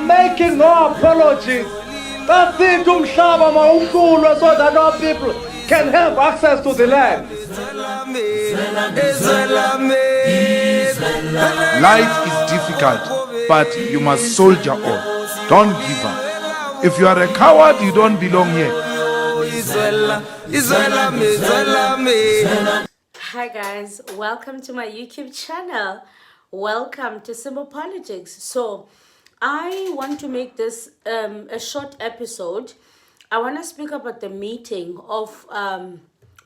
making no apologies. That's it, umhlaba mawuhlulwe, so that our people can have access to the land. Life is difficult, but you must soldier on. Don't give up. If you are a coward, you don't belong here. Hi guys, welcome to my YouTube channel. Welcome to Simple Politics. So I want to make this a short episode. I want to speak about the meeting of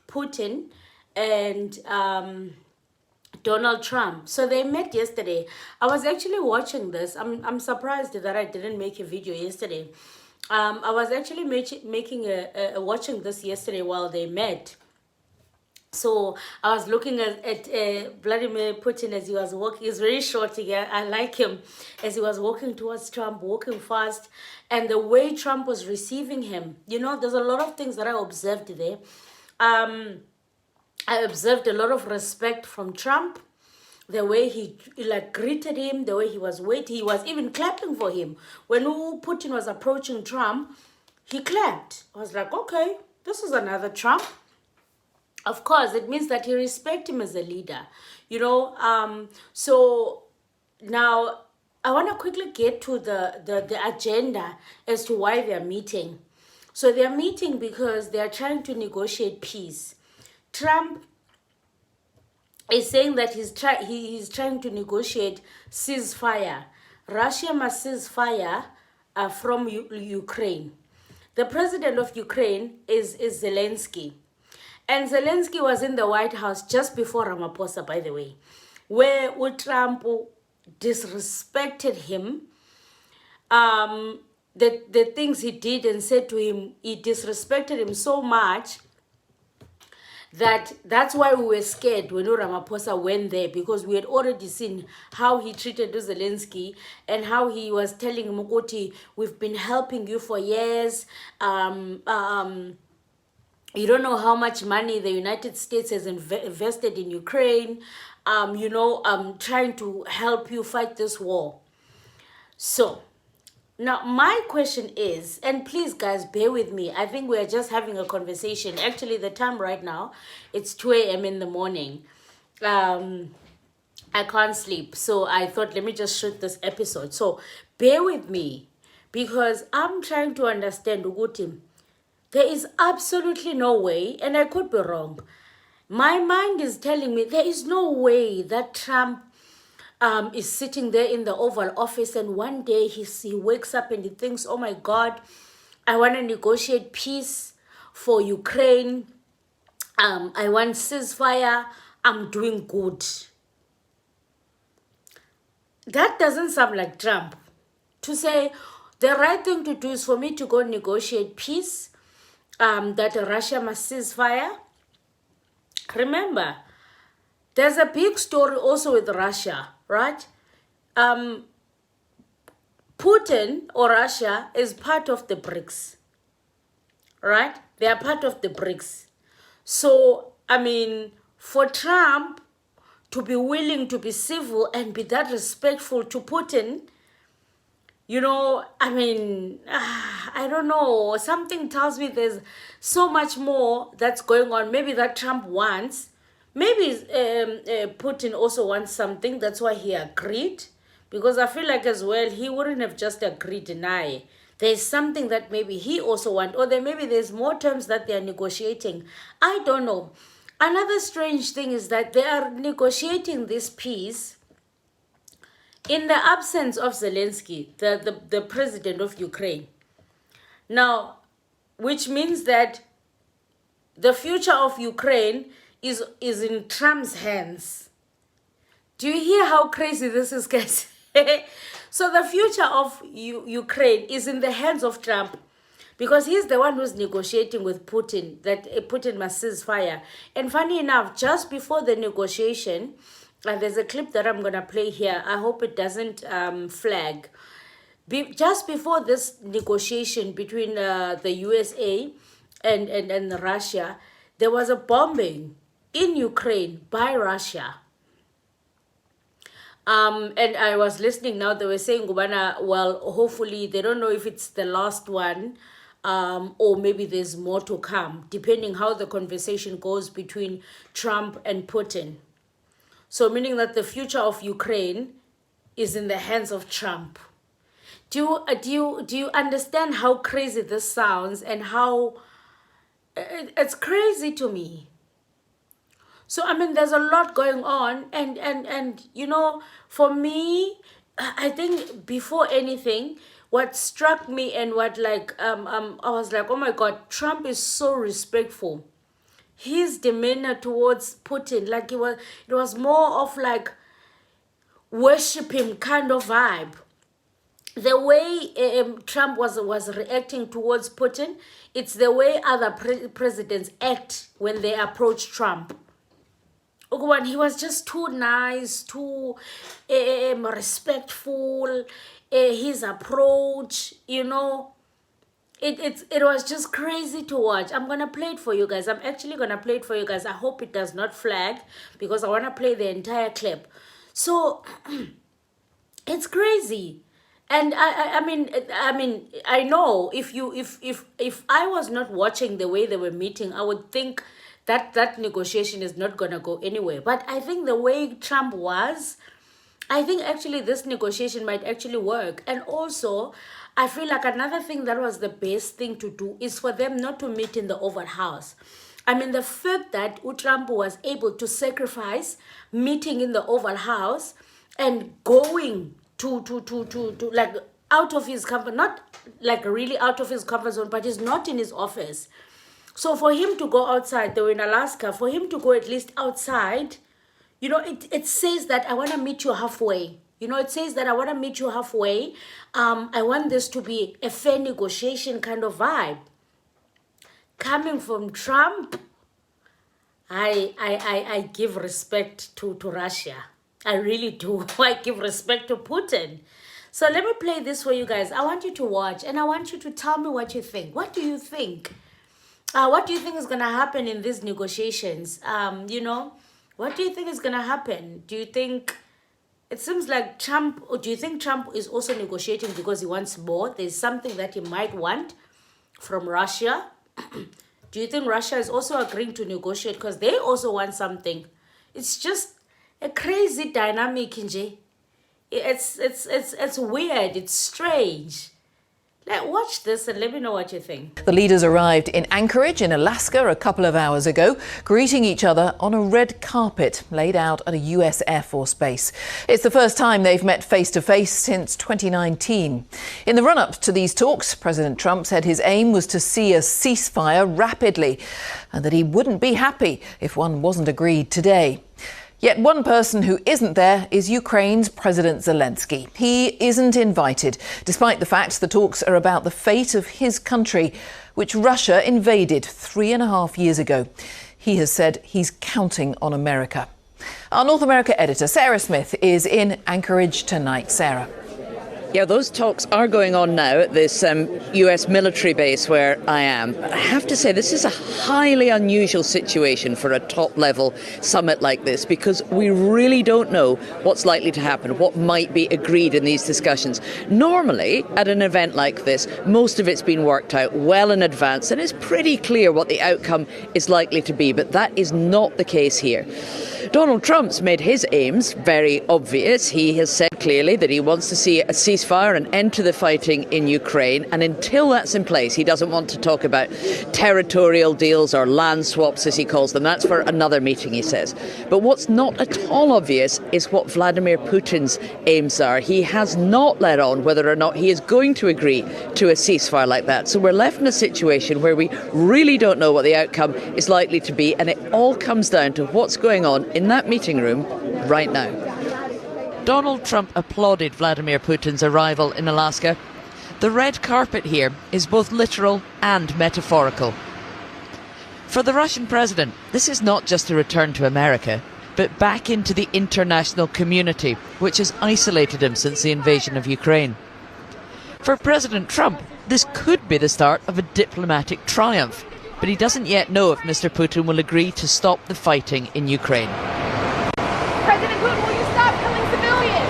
Putin and Donald Trump. So they met yesterday. I was actually watching this. I'm surprised that I didn't make a video yesterday. I was actually watching this yesterday while they met. So I was looking at Vladimir Putin as he was walking. He's very short again. I like him as he was walking towards Trump, walking fast. And the way Trump was receiving him. You know, there's a lot of things that I observed there. I observed a lot of respect from Trump. The way he greeted him, the way he was waiting. He was even clapping for him. When Putin was approaching Trump, he clapped. I was like, okay, this is another Trump. Of course, it means that he respects him as a leader, you know. So now I want to quickly get to the agenda as to why they're meeting. So they're meeting because they're trying to negotiate peace. Trump is saying that he's trying to negotiate ceasefire. Russia must cease fire from Ukraine. The president of Ukraine is Zelensky. And Zelensky was in the White House just before Ramaphosa, by the way, where Trump disrespected him. The things he did and said to him, he disrespected him so much that's why we were scared when Ramaphosa went there, because we had already seen how he treated Zelensky and how he was telling him, we've been helping you for years. You don't know how much money the United States has invested in Ukraine, trying to help you fight this war. So, now my question is, and please guys, bear with me. I think we're just having a conversation. Actually, the time right now, it's 2 a.m. in the morning. I can't sleep. So I thought, let me just shoot this episode. So bear with me, because I'm trying to understand Ugutim. There is absolutely no way, and I could be wrong. My mind is telling me there is no way that Trump is sitting there in the Oval Office and one day he wakes up and he thinks, oh my God, I want to negotiate peace for Ukraine. I want ceasefire. I'm doing good. That doesn't sound like Trump. To say the right thing to do is for me to go negotiate peace. That Russia must cease fire. Remember, there's a big story also with Russia, right? Putin or Russia is part of the BRICS, right? They are part of the BRICS. So, I mean, for Trump to be willing to be civil and be that respectful to Putin, you know, I mean, I don't know. Something tells me there's so much more that's going on. Maybe that Trump wants. Maybe Putin also wants something. That's why he agreed. Because I feel like as well, he wouldn't have just agreed deny. There's something that maybe he also wants. Or maybe there's more terms that they're negotiating. I don't know. Another strange thing is that they are negotiating this peace in the absence of Zelensky, the president of Ukraine. Now, which means that the future of Ukraine is in Trump's hands. Do you hear how crazy this is, guys? So the future of Ukraine is in the hands of Trump, because he's the one who's negotiating with Putin, that Putin must cease fire. And funny enough, just before the negotiation, and there's a clip that I'm going to play here. I hope it doesn't flag. Just before this negotiation between the USA and Russia, there was a bombing in Ukraine by Russia. And I was listening now, they were saying, Gubana, well, hopefully they don't know if it's the last one, or maybe there's more to come, depending how the conversation goes between Trump and Putin. So meaning that the future of Ukraine is in the hands of Trump. Do you understand how crazy this sounds and how it's crazy to me? So I mean, there's a lot going on, and you know, for me, I think before anything, what struck me and what I was like, oh my God, Trump is so respectful. His demeanor towards Putin, like it was more of like worship him kind of vibe. The way Trump was reacting towards Putin, it's the way other presidents act when they approach Trump. He was just too nice, too respectful. His approach, you know, it was just crazy to watch. I'm gonna play it for you guys. I'm actually gonna play it for you guys. I hope it does not flag because I wanna play the entire clip. So it's crazy. And I mean, I know if I was not watching the way they were meeting, I would think that negotiation is not gonna go anywhere. But I think the way Trump was, I think actually this negotiation might actually work. And also, I feel like another thing that was the best thing to do is for them not to meet in the Oval House. I mean, the fact that Trump was able to sacrifice meeting in the Oval House and going to like out of his comfort, not like really out of his comfort zone, but he's not in his office. So for him to go outside, they were in Alaska, for him to go at least outside, you know, it says that I want to meet you halfway. You know, it says that I want to meet you halfway. I want this to be a fair negotiation kind of vibe. Coming from Trump, I give respect to Russia. I really do. I give respect to Putin. So let me play this for you guys. I want you to watch and I want you to tell me what you think. What do you think? What do you think is going to happen in these negotiations? You know, what do you think is going to happen? Do you think it seems like Trump, or do you think Trump is also negotiating because he wants more? There's something that he might want from Russia. Do you think Russia is also agreeing to negotiate because they also want something? It's just a crazy dynamic, Nje. It's weird. It's strange. Watch this and let me know what you think. The leaders arrived in Anchorage in Alaska a couple of hours ago, greeting each other on a red carpet laid out at a US Air Force base. It's the first time they've met face-to-face since 2019. In the run-up to these talks, President Trump said his aim was to see a ceasefire rapidly and that he wouldn't be happy if one wasn't agreed today. Yet one person who isn't there is Ukraine's President Zelensky. He isn't invited, despite the fact the talks are about the fate of his country, which Russia invaded 3.5 years ago. He has said he's counting on America. Our North America editor, Sarah Smith, is in Anchorage tonight. Sarah. Yeah, those talks are going on now at this US military base where I am. I have to say, this is a highly unusual situation for a top-level summit like this because we really don't know what's likely to happen, what might be agreed in these discussions. Normally, at an event like this, most of it's been worked out well in advance and it's pretty clear what the outcome is likely to be, but that is not the case here. Donald Trump's made his aims very obvious. He has said clearly that he wants to see a ceasefire and end to the fighting in Ukraine. And until that's in place, he doesn't want to talk about territorial deals or land swaps, as he calls them. That's for another meeting, he says. But what's not at all obvious is what Vladimir Putin's aims are. He has not let on whether or not he is going to agree to a ceasefire like that. So we're left in a situation where we really don't know what the outcome is likely to be. And it all comes down to what's going on in that meeting room right now. Donald Trump applauded Vladimir Putin's arrival in Alaska. The red carpet here is both literal and metaphorical. For the Russian president, this is not just a return to America, but back into the international community, which has isolated him since the invasion of Ukraine. For President Trump, this could be the start of a diplomatic triumph, but he doesn't yet know if Mr. Putin will agree to stop the fighting in Ukraine. President Putin, will you stop killing civilians?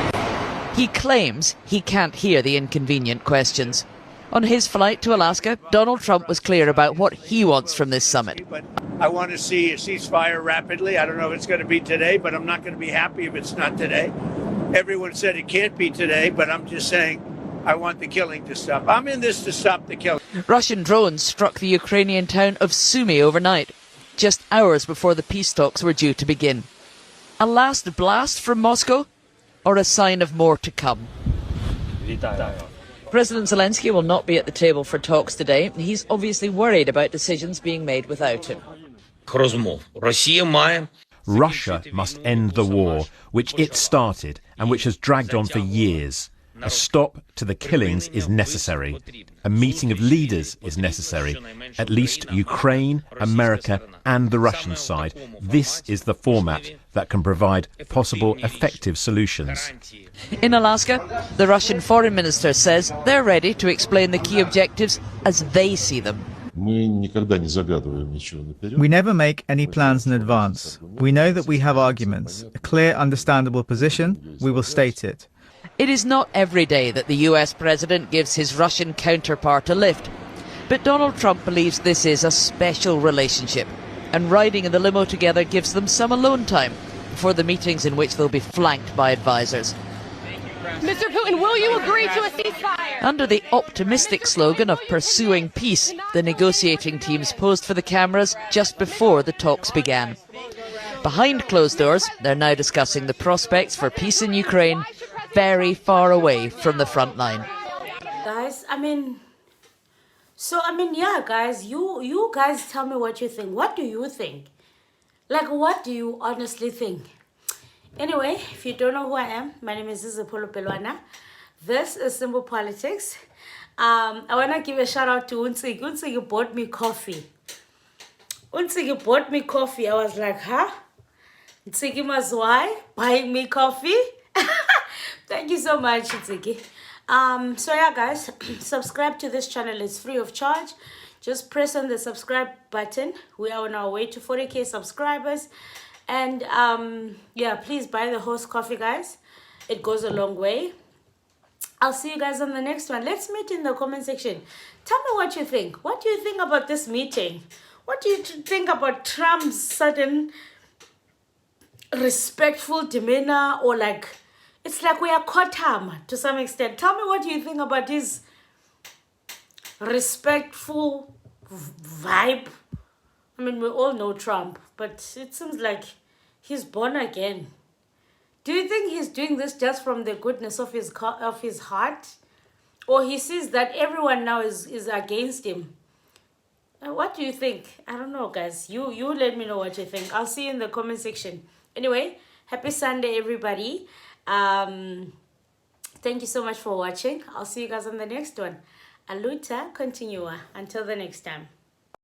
He claims he can't hear the inconvenient questions. On his flight to Alaska, Donald Trump was clear about what he wants from this summit. But I want to see a ceasefire rapidly. I don't know if it's going to be today, but I'm not going to be happy if it's not today. Everyone said it can't be today, but I'm just saying I want the killing to stop. I'm in this to stop the killing. Russian drones struck the Ukrainian town of Sumy overnight, just hours before the peace talks were due to begin. A last blast from Moscow, or a sign of more to come? President Zelensky will not be at the table for talks today. He's obviously worried about decisions being made without him. Russia must end the war, which it started and which has dragged on for years. A stop to the killings is necessary. A meeting of leaders is necessary. At least Ukraine, America and the Russian side. This is the format that can provide possible effective solutions. In Alaska, the Russian foreign minister says they're ready to explain the key objectives as they see them. We never make any plans in advance. We know that we have arguments, a clear, understandable position. We will state it. It is not every day that the US president gives his Russian counterpart a lift. But Donald Trump believes this is a special relationship, and riding in the limo together gives them some alone time before the meetings in which they'll be flanked by advisers. Mr. Putin, will you agree to a ceasefire? Under the optimistic slogan of pursuing peace, the negotiating teams posed for the cameras just before the talks began. Behind closed doors, they're now discussing the prospects for peace in Ukraine, very far away from the front line. Guys, yeah, guys, you guys tell me what you think. What do you think? Like, what do you honestly think? Anyway, if you don't know who I am, my name is Geopolitical. This is Simple Politics. I want to give a shout out to Unsigi. Unsigi bought me coffee. Unsigi bought me coffee. I was like, huh? Unsigi Mazwai buying me coffee? Thank you so much, Unsigi. So yeah, guys, subscribe to this channel. It's free of charge. Just press on the subscribe button. We are on our way to 40k subscribers. And yeah, please buy the host coffee, guys. It goes a long way. I'll see you guys on the next one. Let's meet in the comment section. Tell me what you think. What do you think about this meeting? What do you think about Trump's sudden respectful demeanor, or like it's like we are caught him to some extent? Tell me what you think about his respectful vibe. I mean, we all know Trump, but it seems like he's born again. Do you think he's doing this just from the goodness of his heart? Or he sees that everyone now is against him? What do you think? I don't know, guys. You let me know what you think. I'll see you in the comment section. Anyway, happy Sunday, everybody. Thank you so much for watching. I'll see you guys on the next one. Aluta continua. Until the next time.